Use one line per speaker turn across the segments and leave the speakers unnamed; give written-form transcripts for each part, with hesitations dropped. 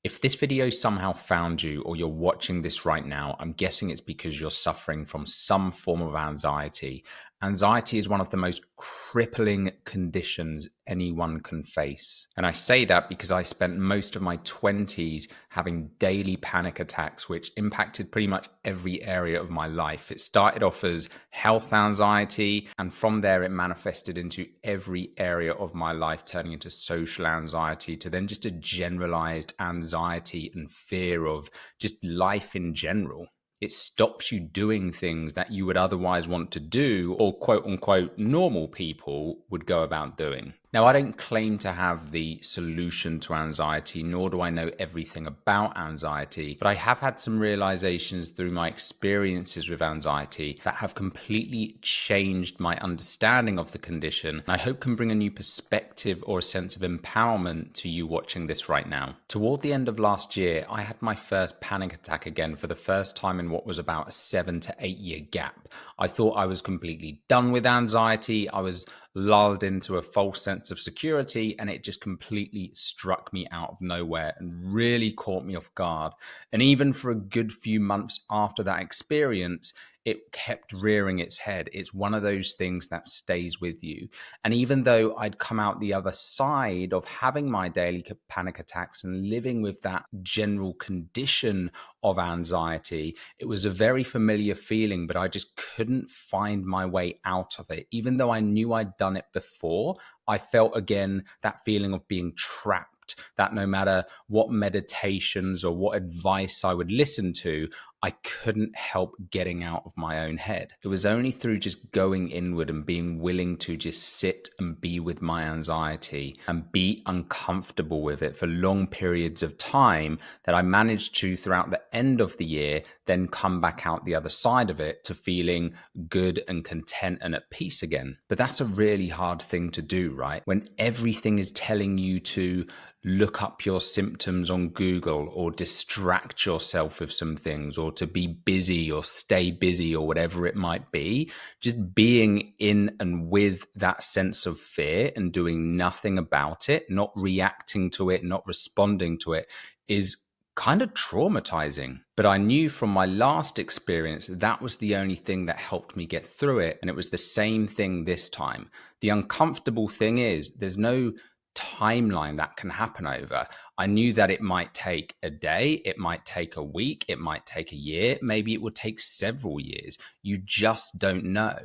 If this video somehow found you or you're watching this right now, I'm guessing it's because you're suffering from some form of anxiety. Anxiety is one of the most crippling conditions anyone can face. And I say that because I spent most of my 20s having daily panic attacks, which impacted pretty much every area of my life. It started off as health anxiety, and from there it manifested into every area of my life, turning into social anxiety, to then just a generalized anxiety and fear of just life in general. It stops you doing things that you would otherwise want to do, or quote unquote normal people would go about doing. Now, I don't claim to have the solution to anxiety, nor do I know everything about anxiety, but I have had some realizations through my experiences with anxiety that have completely changed my understanding of the condition, and I hope can bring a new perspective or a sense of empowerment to you watching this right now. Toward the end of last year, I had my first panic attack again for the first time in what was about a 7 to 8 year gap. I thought I was completely done with anxiety. I was lulled into a false sense of security, and it just completely struck me out of nowhere and really caught me off guard. And even for a good few months after that experience, it kept rearing its head. It's one of those things that stays with you. And even though I'd come out the other side of having my daily panic attacks and living with that general condition of anxiety, it was a very familiar feeling, but I just couldn't find my way out of it. Even though I knew I'd done it before, I felt again that feeling of being trapped, that no matter what meditations or what advice I would listen to, I couldn't help getting out of my own head. It was only through just going inward and being willing to just sit and be with my anxiety and be uncomfortable with it for long periods of time that I managed to, throughout the end of the year, then come back out the other side of it to feeling good and content and at peace again. But that's a really hard thing to do, right? When everything is telling you to look up your symptoms on Google or distract yourself with some things, or to be busy or stay busy or whatever it might be, just being in and with that sense of fear and doing nothing about it, not reacting to it, not responding to it, is kind of traumatizing. But I knew from my last experience that was the only thing that helped me get through it. And it was the same thing this time. The uncomfortable thing is there's no timeline that can happen over. I knew that it might take a day, it might take a week, it might take a year, maybe it would take several years. You just don't know.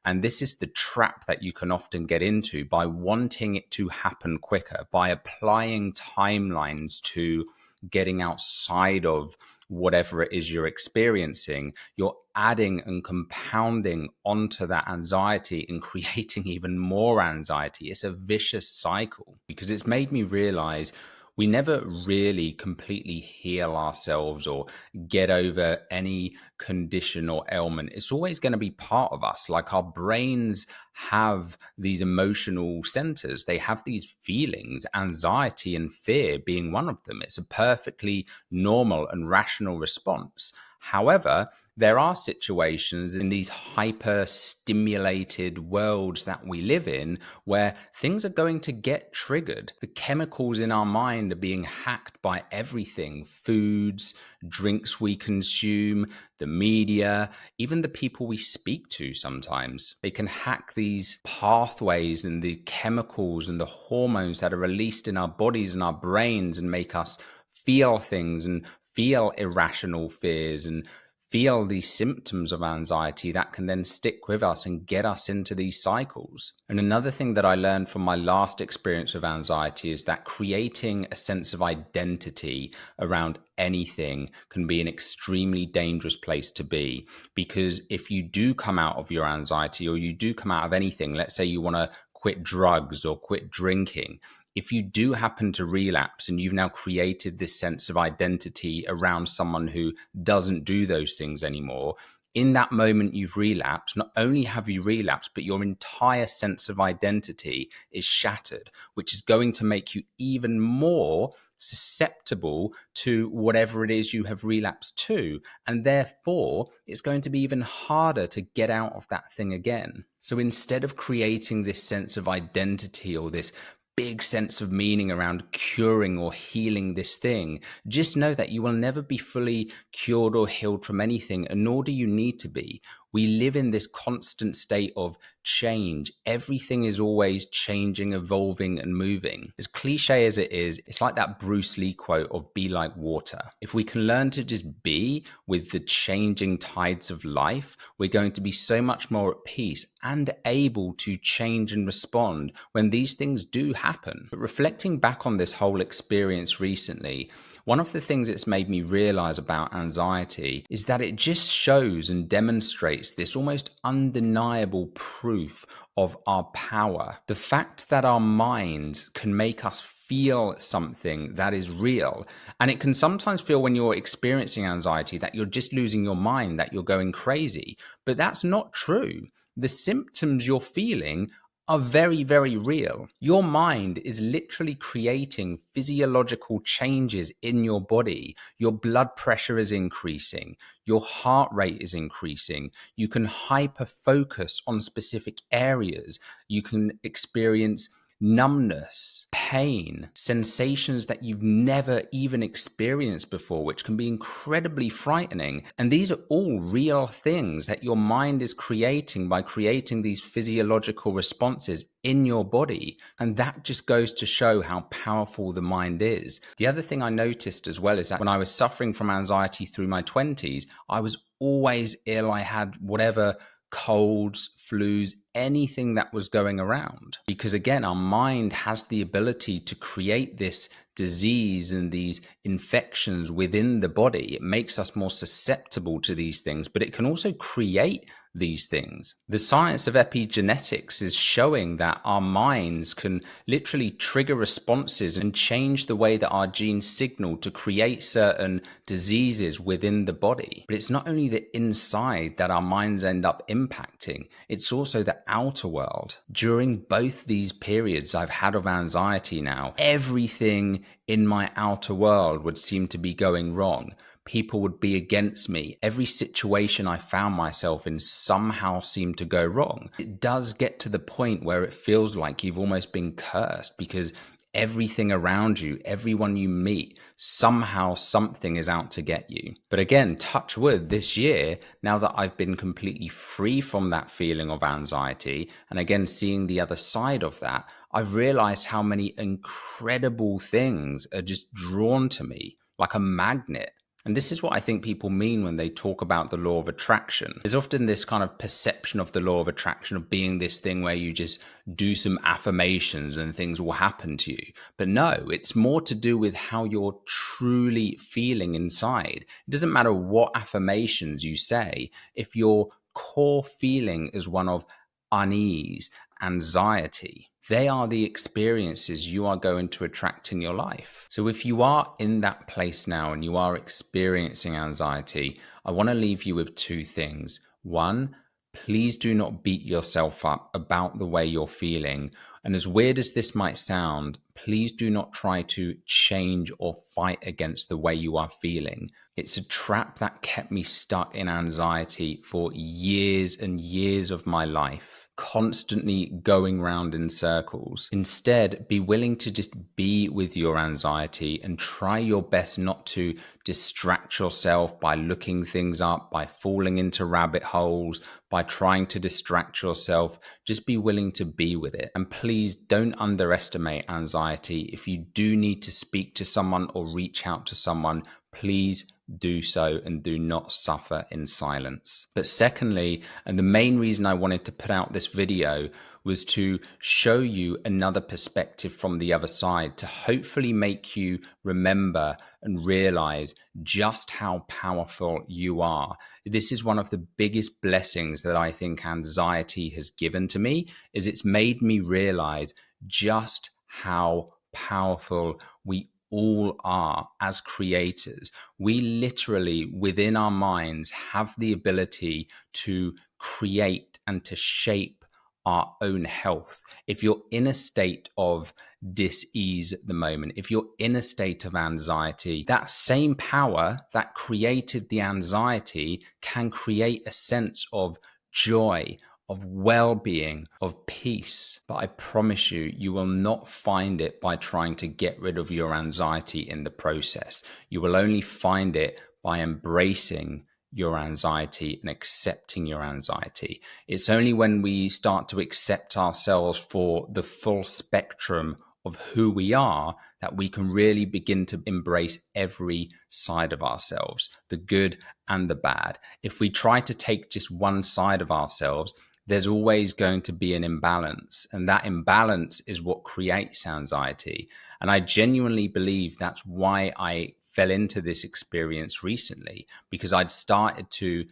And this is the trap that you can often get into by wanting it to happen quicker, by applying timelines to getting outside of whatever it is you're experiencing. You're adding and compounding onto that anxiety and creating even more anxiety. It's a vicious cycle, because it's made me realize we never really completely heal ourselves or get over any condition or ailment. It's always going to be part of us. Like, our brains have these emotional centers, they have these feelings, anxiety and fear being one of them. It's a perfectly normal and rational response. However, there are situations in these hyper stimulated worlds that we live in where things are going to get triggered. The chemicals in our mind are being hacked by everything: foods, drinks we consume, the media, even the people we speak to sometimes. They can hack these pathways and the chemicals and the hormones that are released in our bodies and our brains and make us feel things and feel irrational fears and feel these symptoms of anxiety that can then stick with us and get us into these cycles. And another thing that I learned from my last experience with anxiety is that creating a sense of identity around anything can be an extremely dangerous place to be. Because if you do come out of your anxiety, or you do come out of anything, let's say you want to quit drugs or quit drinking, if you do happen to relapse and you've now created this sense of identity around someone who doesn't do those things anymore, in that moment you've relapsed, not only have you relapsed, but your entire sense of identity is shattered, which is going to make you even more susceptible to whatever it is you have relapsed to. And therefore, it's going to be even harder to get out of that thing again. So instead of creating this sense of identity or this big sense of meaning around curing or healing this thing. Just know that you will never be fully cured or healed from anything, and nor do you need to be. We live in this constant state of change. Everything is always changing, evolving, and moving. As cliche as it is, it's like that Bruce Lee quote of be like water. If we can learn to just be with the changing tides of life, we're going to be so much more at peace and able to change and respond when these things do happen. But reflecting back on this whole experience recently, one of the things it's made me realize about anxiety is that it just shows and demonstrates this almost undeniable proof of our power. The fact that our minds can make us feel something that is real. And it can sometimes feel when you're experiencing anxiety that you're just losing your mind, that you're going crazy. But that's not true. The symptoms you're feeling are very, very real. Your mind is literally creating physiological changes in your body. Your blood pressure is increasing. Your heart rate is increasing. You can hyper focus on specific areas. You can experience numbness, pain, sensations that you've never even experienced before, which can be incredibly frightening. And these are all real things that your mind is creating by creating these physiological responses in your body. And that just goes to show how powerful the mind is. The other thing I noticed as well is that when I was suffering from anxiety through my 20s, I was always ill. I had whatever colds, flus, anything that was going around. Because again, our mind has the ability to create this disease and these infections within the body. It makes us more susceptible to these things, but it can also create these things. The science of epigenetics is showing that our minds can literally trigger responses and change the way that our genes signal to create certain diseases within the body. But it's not only the inside that our minds end up impacting, it's also the outer world. During both these periods I've had of anxiety now, everything in my outer world would seem to be going wrong. People would be against me. Every situation I found myself in somehow seemed to go wrong. It does get to the point where it feels like you've almost been cursed because everything around you, everyone you meet, somehow something is out to get you. But again, touch wood, this year, now that I've been completely free from that feeling of anxiety, and again, seeing the other side of that, I've realized how many incredible things are just drawn to me like a magnet. And this is what I think people mean when they talk about the law of attraction. There's often this kind of perception of the law of attraction of being this thing where you just do some affirmations and things will happen to you. But no, it's more to do with how you're truly feeling inside. It doesn't matter what affirmations you say. If your core feeling is one of unease, anxiety, they are the experiences you are going to attract in your life. So if you are in that place now and you are experiencing anxiety, I want to leave you with two things. One, please do not beat yourself up about the way you're feeling. And as weird as this might sound, please do not try to change or fight against the way you are feeling. It's a trap that kept me stuck in anxiety for years and years of my life, constantly going round in circles. Instead, be willing to just be with your anxiety and try your best not to distract yourself by looking things up, by falling into rabbit holes, by trying to distract yourself. Just be willing to be with it. And please don't underestimate anxiety. If you do need to speak to someone or reach out to someone, please do so and do not suffer in silence. But secondly, and the main reason I wanted to put out this video was to show you another perspective from the other side, to hopefully make you remember and realize just how powerful you are. This is one of the biggest blessings that I think anxiety has given to me, is it's made me realize just how powerful we all are as creators. We literally, within our minds, have the ability to create and to shape our own health. If you're in a state of dis-ease at the moment, if you're in a state of anxiety, that same power that created the anxiety can create a sense of joy, of well-being, of peace. But I promise you, you will not find it by trying to get rid of your anxiety in the process. You will only find it by embracing your anxiety and accepting your anxiety. It's only when we start to accept ourselves for the full spectrum of who we are that we can really begin to embrace every side of ourselves, the good and the bad. If we try to take just one side of ourselves, there's always going to be an imbalance, and that imbalance is what creates anxiety. And I genuinely believe that's why I fell into this experience recently, because I'd started to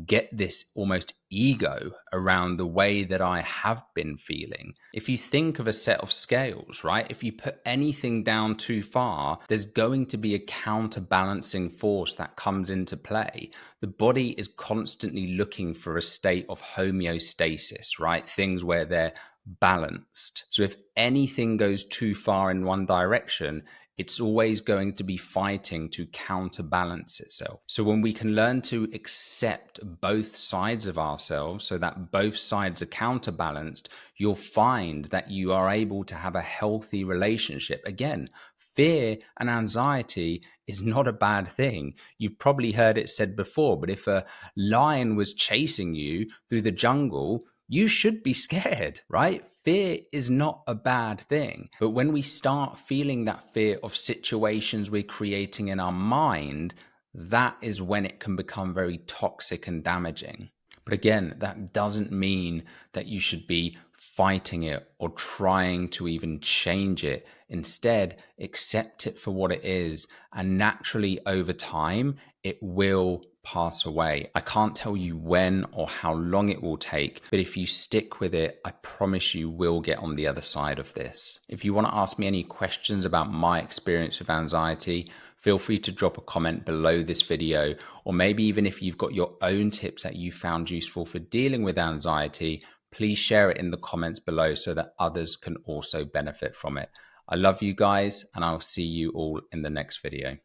get this almost ego around the way that I have been feeling. If you think of a set of scales, right? If you put anything down too far, there's going to be a counterbalancing force that comes into play. The body is constantly looking for a state of homeostasis, right? Things where they're balanced. So if anything goes too far in one direction, it's always going to be fighting to counterbalance itself. So when we can learn to accept both sides of ourselves so that both sides are counterbalanced, you'll find that you are able to have a healthy relationship. Again, fear and anxiety is not a bad thing. You've probably heard it said before, but if a lion was chasing you through the jungle, you should be scared, right? Fear is not a bad thing. But when we start feeling that fear of situations we're creating in our mind, that is when it can become very toxic and damaging. But again, that doesn't mean that you should be fighting it or trying to even change it. Instead, accept it for what it is, and naturally over time, it will pass away. I can't tell you when or how long it will take, but if you stick with it, I promise you will get on the other side of this. If you want to ask me any questions about my experience with anxiety, feel free to drop a comment below this video, or maybe even if you've got your own tips that you found useful for dealing with anxiety, please share it in the comments below so that others can also benefit from it. I love you guys, and I'll see you all in the next video.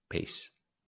Peace.